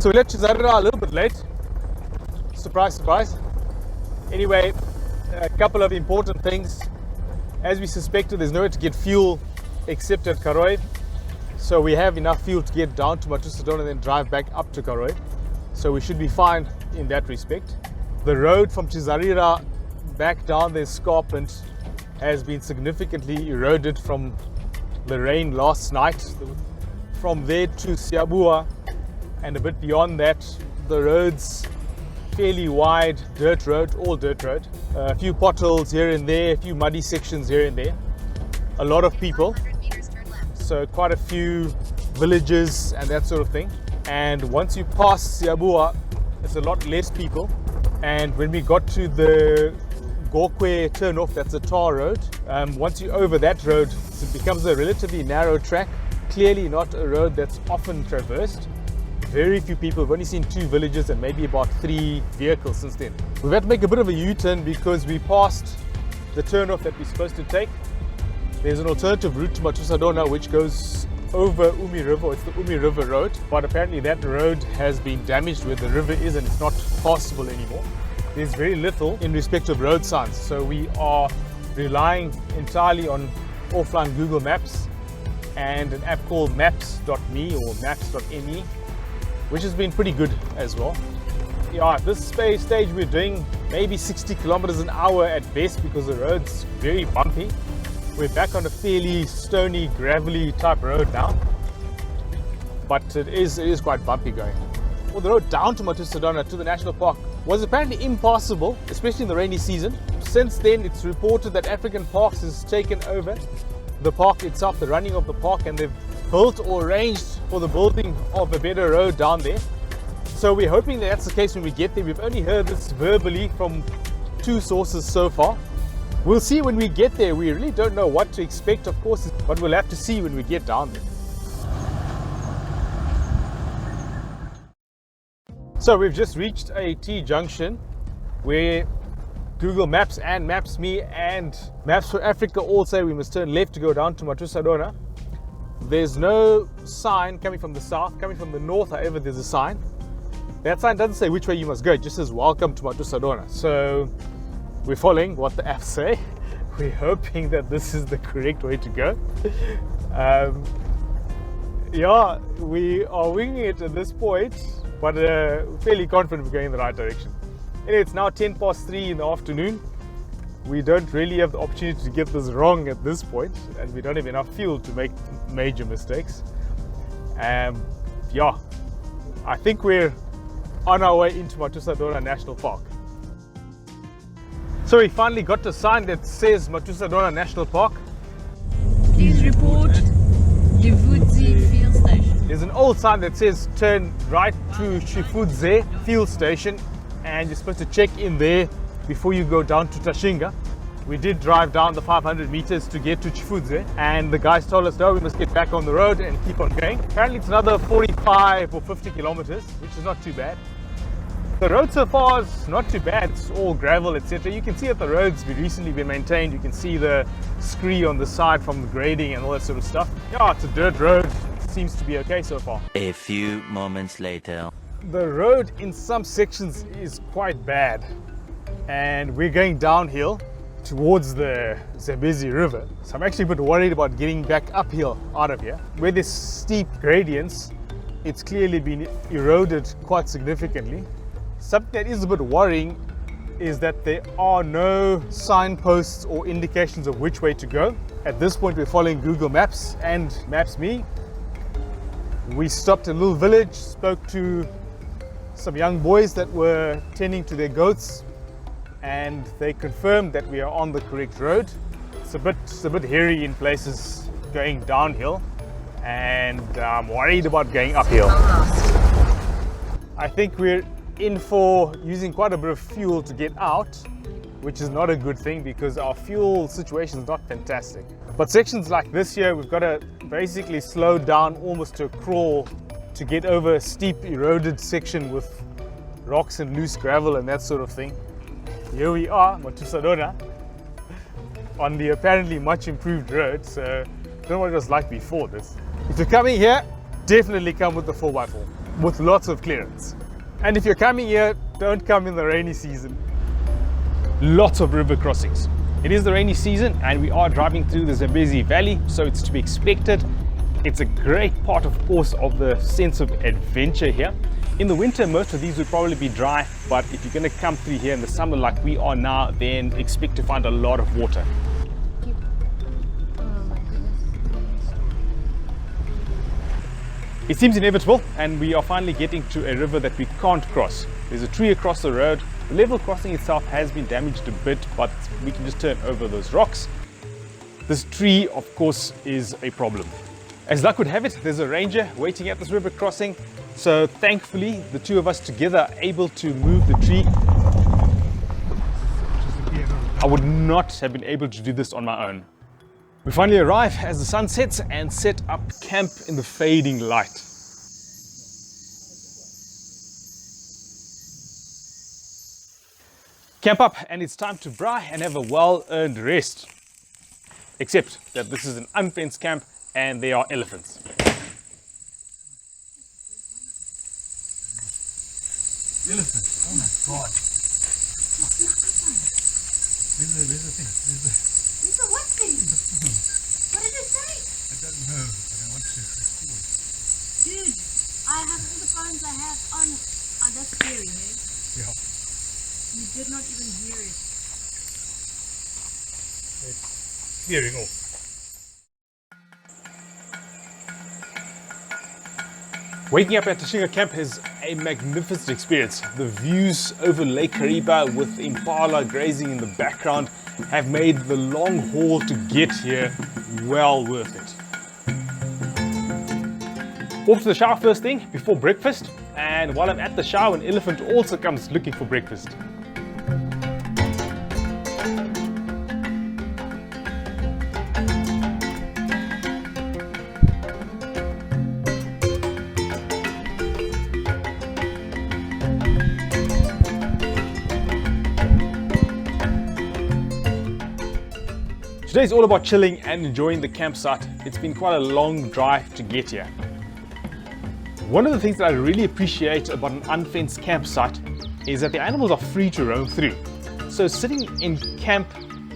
So we left Chizarira a little bit late. Surprise, surprise. Anyway, a couple of important things. As we suspected, there's nowhere to get fuel except at Karoi. So we have enough fuel to get down to Matusadona and then drive back up to Karoi. So we should be fine in that respect. The road from Chizarira back down the escarpment has been significantly eroded from the rain last night. From there to Siabua and a bit beyond that, the road's fairly wide dirt road, all dirt road. A few potholes here and there, a few muddy sections here and there. A lot of people, so quite a few villages and that sort of thing. And once you pass Siabua, there's a lot less people. And when we got to the Gokwe turnoff, that's a tar road. Once you're over that road, it becomes a relatively narrow track. Clearly not a road that's often traversed. Very few people. We've only seen 2 villages and maybe about 3 vehicles since then. We've had to make a bit of a U-turn because we passed the turnoff that we're supposed to take. There's an alternative route to Matusadona which goes over Umi River. It's the Umi River Road, but apparently that road has been damaged where the river is and it's not passable anymore. There's very little in respect of road signs, so we are relying entirely on offline Google Maps and an app called maps.me or maps.me, which has been pretty good as well. Yeah, at this stage we're doing maybe 60 kilometers an hour at best because the road's very bumpy. We're back on a fairly stony, gravelly type road now, but it is quite bumpy going. Well, the road down to Matusadona to the national park was apparently impassable, especially in the rainy season. Since then, it's reported that African Parks has taken over the park itself, the running of the park, and they've built or arranged for the building of a better road down there. So we're hoping that that's the case when we get there. We've only heard this verbally from 2 sources so far. We'll see when we get there. We really don't know what to expect, of course, but we'll have to see when we get down there. So we've just reached a T-junction where Google Maps and Maps.me and Maps for Africa all say we must turn left to go down to Matusadona. There's no sign coming from the south. Coming from the north, however, there's a sign. That sign doesn't say which way you must go, it just says welcome to Matusadona. So we're following what the apps say. We're hoping that this is the correct way to go. Yeah, we are winging it at this point, but fairly confident we're going in the right direction. Anyway, it's now 3:10 in the afternoon. We don't really have the opportunity to get this wrong at this point, and we don't have enough fuel to make major mistakes. Yeah, I think we're on our way into Matusadona National Park. So we finally got a sign that says Matusadona National Park. Please report Chifudze Field Station. There's an old sign that says turn right to Chifudze Field Station, and you're supposed to check in there before you go down to Tashinga. We did drive down the 500 meters to get to Chifudze, and the guys told us no, we must get back on the road and keep on going. Apparently it's another 45 or 50 kilometers, which is not too bad. The road so far is not too bad. It's all gravel, etc. You can see that the road's recently been maintained. You can see the scree on the side from the grading and all that sort of stuff. Yeah, it's a dirt road. It seems to be okay so far. A few moments later. The road in some sections is quite bad, and we're going downhill towards the Zambezi River. So I'm actually a bit worried about getting back uphill out of here. Where there's steep gradients, it's clearly been eroded quite significantly. Something that is a bit worrying is that there are no signposts or indications of which way to go. At this point, we're following Google Maps and Maps.me. We stopped in a little village, spoke to some young boys that were tending to their goats, and they confirmed that we are on the correct road. It's a bit hairy in places going downhill, and I'm worried about going uphill. I think we're in for using quite a bit of fuel to get out, which is not a good thing because our fuel situation is not fantastic. But sections like this here, we've got to basically slow down almost to a crawl to get over a steep eroded section with rocks and loose gravel and that sort of thing. Here we are, Matusadona, on the apparently much improved road, so I don't know what it was like before this. If you're coming here, definitely come with the 4x4. with lots of clearance. And if you're coming here, don't come in the rainy season. Lots of river crossings. It is the rainy season and we are driving through the Zambezi Valley, so it's to be expected. It's a great part, of course, of the sense of adventure here. In the winter, most of these would probably be dry, but if you're going to come through here in the summer like we are now, then expect to find a lot of water. It seems inevitable, and we are finally getting to a river that we can't cross. There's a tree across the road. The level crossing itself has been damaged a bit, but we can just turn over those rocks. This tree, of course, is a problem. As luck would have it, there's a ranger waiting at this river crossing. So thankfully, the two of us together are able to move the tree. I would not have been able to do this on my own. We finally arrive as the sun sets and set up camp in the fading light. Camp up, and it's time to braai and have a well-earned rest. Except that this is an unfenced camp and there are elephants. Elephant, oh my god. There's a thing. It's a what thing? What did it say? I don't know, but I want to record. Dude, I have all the phones I have on. Oh, that's scary, hey? Yeah. You did not even hear it. It's clearing off. Waking up at Tashinga Camp is a magnificent experience. The views over Lake Kariba with impala grazing in the background have made the long haul to get here well worth it. Off to the shower first thing before breakfast, and while I'm at the shower, an elephant also comes looking for breakfast. Today's all about chilling and enjoying the campsite. It's been quite a long drive to get here. One of the things that I really appreciate about an unfenced campsite is that the animals are free to roam through. So sitting in camp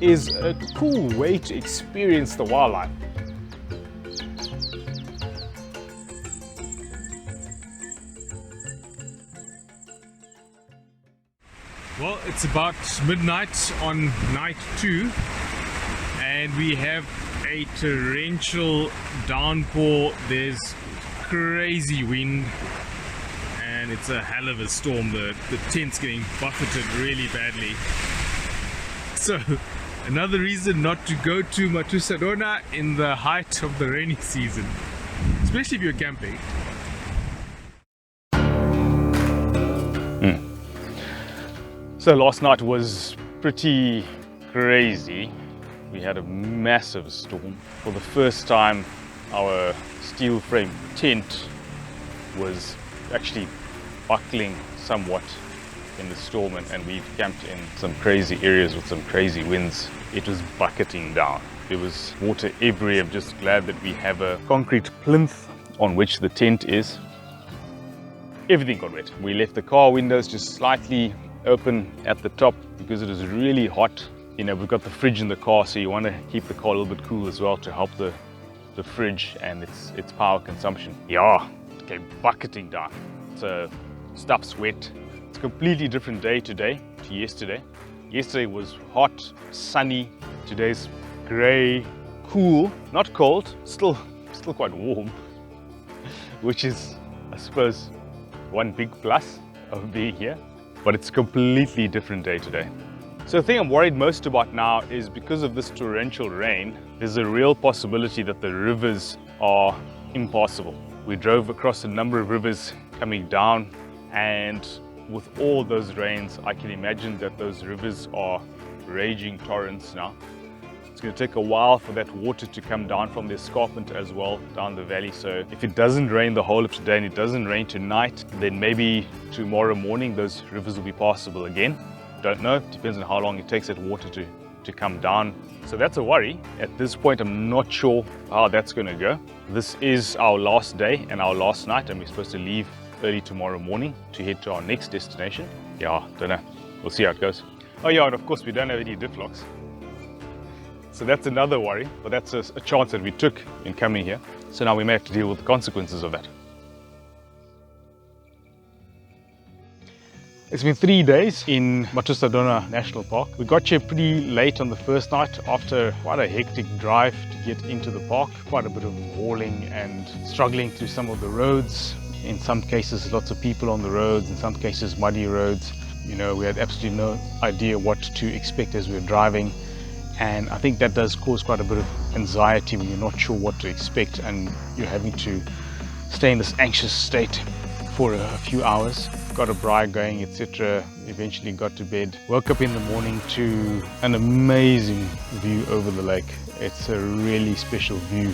is a cool way to experience the wildlife. Well, it's about midnight on night 2. And we have a torrential downpour. There's crazy wind and it's a hell of a storm. The tent's getting buffeted really badly. So another reason not to go to Matusadona in the height of the rainy season, especially if you're camping. So last night was pretty crazy. We had a massive storm. For the first time, our steel frame tent was actually buckling somewhat in the storm, and we camped in some crazy areas with some crazy winds. It was bucketing down. There was water everywhere. I'm just glad that we have a concrete plinth on which the tent is. Everything got wet. We left the car windows just slightly open at the top because it was really hot. You know, we've got the fridge in the car, so you want to keep the car a little bit cool as well to help the fridge and its power consumption. Yeah, it came bucketing down. So stuff's wet. It's a completely different day today to yesterday. Yesterday was hot, sunny. Today's grey, cool, not cold, still quite warm, which is, I suppose, one big plus of being here. But it's a completely different day today. So the thing I'm worried most about now is because of this torrential rain, there's a real possibility that the rivers are impassable. We drove across a number of rivers coming down, and with all those rains, I can imagine that those rivers are raging torrents now. It's going to take a while for that water to come down from the escarpment as well down the valley. So if it doesn't rain the whole of today and it doesn't rain tonight, then maybe tomorrow morning those rivers will be passable again. Don't know, depends on how long it takes that water to come down. So that's a worry. At this point, I'm not sure how that's going to go. This is our last day and our last night, and we're supposed to leave early tomorrow morning to head to our next destination. Yeah, don't know. We'll see how it goes. Oh yeah, and of course we don't have any diff locks. So that's another worry, but that's a chance that we took in coming here. So now we may have to deal with the consequences of that. It's been 3 days in Matusadona National Park. We got here pretty late on the first night after quite a hectic drive to get into the park. Quite a bit of hauling and struggling through some of the roads. In some cases, lots of people on the roads, in some cases, muddy roads. You know, we had absolutely no idea what to expect as we were driving. And I think that does cause quite a bit of anxiety when you're not sure what to expect and you're having to stay in this anxious state for a few hours. Got a braai going, etc. Eventually got to bed. Woke up in the morning to an amazing view over the lake. It's a really special view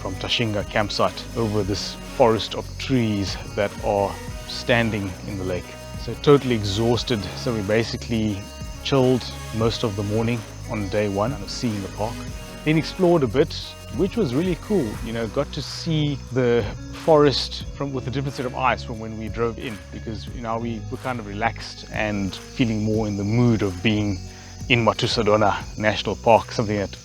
from Tashinga campsite over this forest of trees that are standing in the lake. So totally exhausted. So we basically chilled most of the morning on day one of seeing the park. Then explored a bit, which was really cool. You know, got to see the forest with a different set of eyes from when we drove in, because you know we were kind of relaxed and feeling more in the mood of being in Matusadona National Park, something that,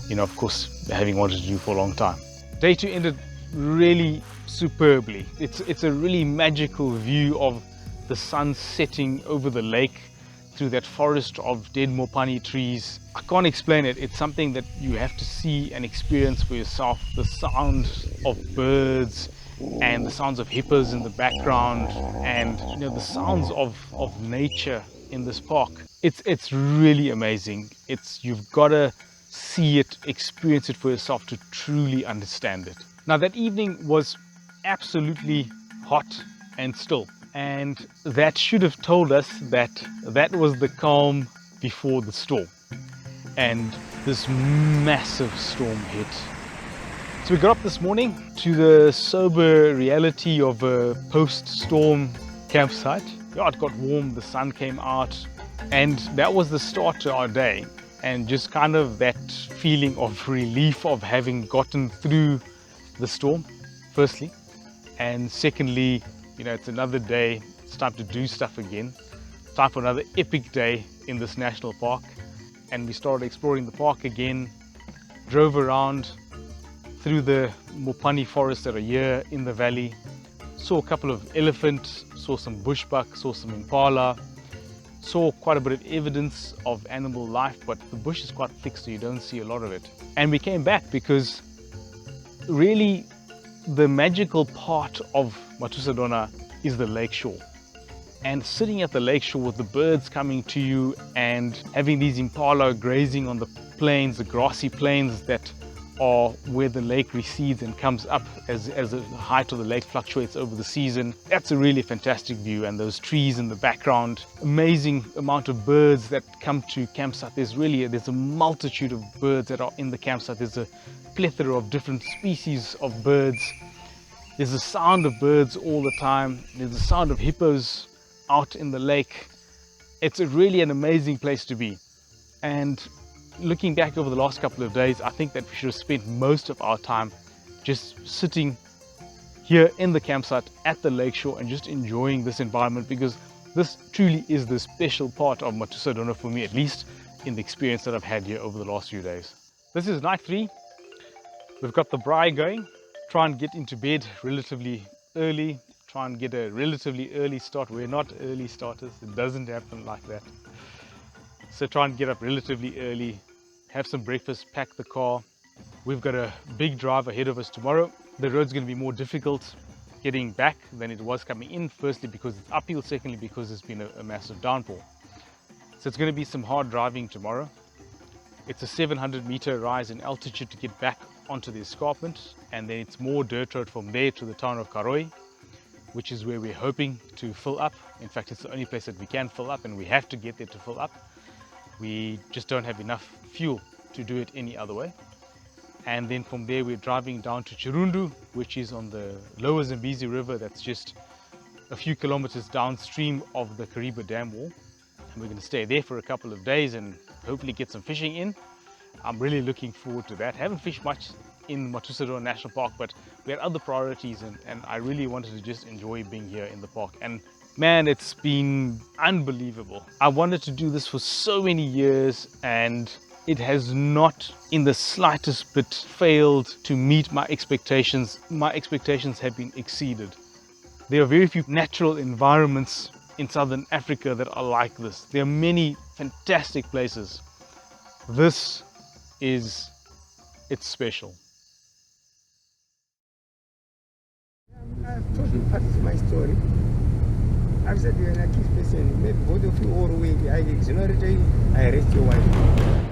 you know, of course, having wanted to do for a long time. Day 2 ended really superbly. It's a really magical view of the sun setting over the lake through that forest of dead mopani trees. I can't explain it. It's something that you have to see and experience for yourself. The sound of birds and the sounds of hippos in the background, and you know, the sounds of nature in this park. It's really amazing. You've got to see it, experience it for yourself to truly understand it. Now that evening was absolutely hot and still. And that should have told us that that was the calm before the storm. And this massive storm hit. So we got up this morning to the sober reality of a post-storm campsite. Yeah, it got warm, the sun came out, and that was the start to our day. And just kind of that feeling of relief of having gotten through the storm, firstly. And secondly, you know, it's another day, it's time to do stuff again. It's time for another epic day in this national park. And we started exploring the park again, drove around through the mopani forests that are here in the valley, saw a couple of elephants, saw some bushbuck, saw some impala, saw quite a bit of evidence of animal life, but the bush is quite thick, so you don't see a lot of it. And we came back because really the magical part of Matusadona is the lakeshore. And sitting at the lakeshore with the birds coming to you and having these impala grazing on the plains, the grassy plains that are where the lake recedes and comes up as the height of the lake fluctuates over the season. That's a really fantastic view, and those trees in the background. Amazing amount of birds that come to campsite. There's a multitude of birds that are in the campsite. There's a plethora of different species of birds. There's the sound of birds all the time. There's the sound of hippos out in the lake. It's really an amazing place to be. And looking back over the last couple of days, I think that we should have spent most of our time just sitting here in the campsite at the lakeshore and just enjoying this environment, because this truly is the special part of Matusadona for me, at least in the experience that I've had here over the last few days. This is night 3. We've got the braai going. Try and get into bed relatively early. Try and get a relatively early start. We're not early starters. It doesn't happen like that. So try and get up relatively early, have some breakfast, pack the car. We've got a big drive ahead of us tomorrow. The road's going to be more difficult getting back than it was coming in. Firstly, because it's uphill. Secondly, because there's been a massive downpour. So it's going to be some hard driving tomorrow. It's a 700-meter rise in altitude to get back onto the escarpment, and then it's more dirt road from there to the town of Karoi, which is where we're hoping to fill up. In fact, it's the only place that we can fill up, and we have to get there to fill up. We just don't have enough fuel to do it any other way. And then from there, we're driving down to Chirundu, which is on the lower Zambezi River. That's just a few kilometers downstream of the Kariba dam wall. And we're going to stay there for a couple of days and hopefully get some fishing in. I'm really looking forward to that. Haven't fished much in Matusadona National Park, but we had other priorities, and I really wanted to just enjoy being here in the park. And man, it's been unbelievable. I wanted to do this for so many years, and it has not in the slightest bit failed to meet my expectations. My expectations have been exceeded. There are very few natural environments in Southern Africa that are like this. There are many fantastic places. This is, it's special. I've told you part of my story. I've said you're a lucky person. Maybe both of you all away. I exonerate you. I arrest your wife.